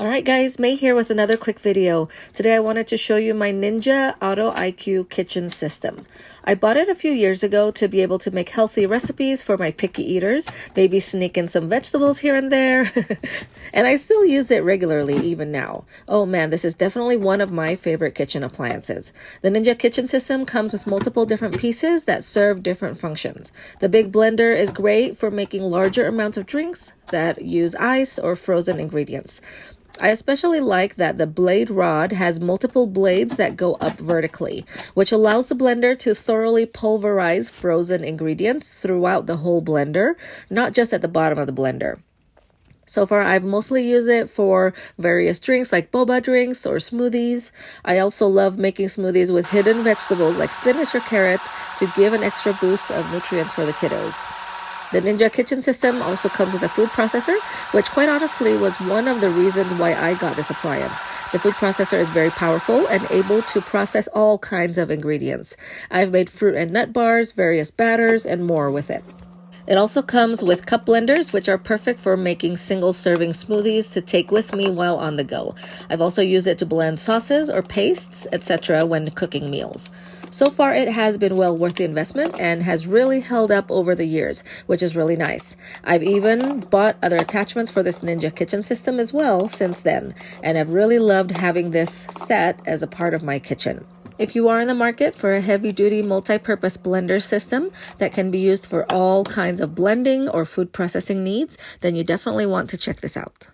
Alright guys, May here with another quick video. Today I wanted to show you my Ninja Auto IQ kitchen system. I bought it a few years ago to be able to make healthy recipes for my picky eaters, maybe sneak in some vegetables here and there, and I still use it regularly even now. Oh man, this is definitely one of my favorite kitchen appliances. The Ninja kitchen system comes with multiple different pieces that serve different functions. The big blender is great for making larger amounts of drinks that use ice or frozen ingredients. I especially like that the blade rod has multiple blades that go up vertically, which allows the blender to thoroughly pulverize frozen ingredients throughout the whole blender, not just at the bottom of the blender. So far, I've mostly used it for various drinks like boba drinks or smoothies. I also love making smoothies with hidden vegetables like spinach or carrot to give an extra boost of nutrients for the kiddos. The Ninja kitchen system also comes with a food processor, which quite honestly was one of the reasons why I got this appliance. The food processor is very powerful and able to process all kinds of ingredients. I've made fruit and nut bars, various batters, and more with it. It also comes with cup blenders, which are perfect for making single-serving smoothies to take with me while on the go. I've also used it to blend sauces or pastes, etc. when cooking meals. So far, it has been well worth the investment and has really held up over the years, which is really nice. I've even bought other attachments for this Ninja kitchen system as well since then, and I've really loved having this set as a part of my kitchen. If you are in the market for a heavy-duty multi-purpose blender system that can be used for all kinds of blending or food processing needs, then you definitely want to check this out.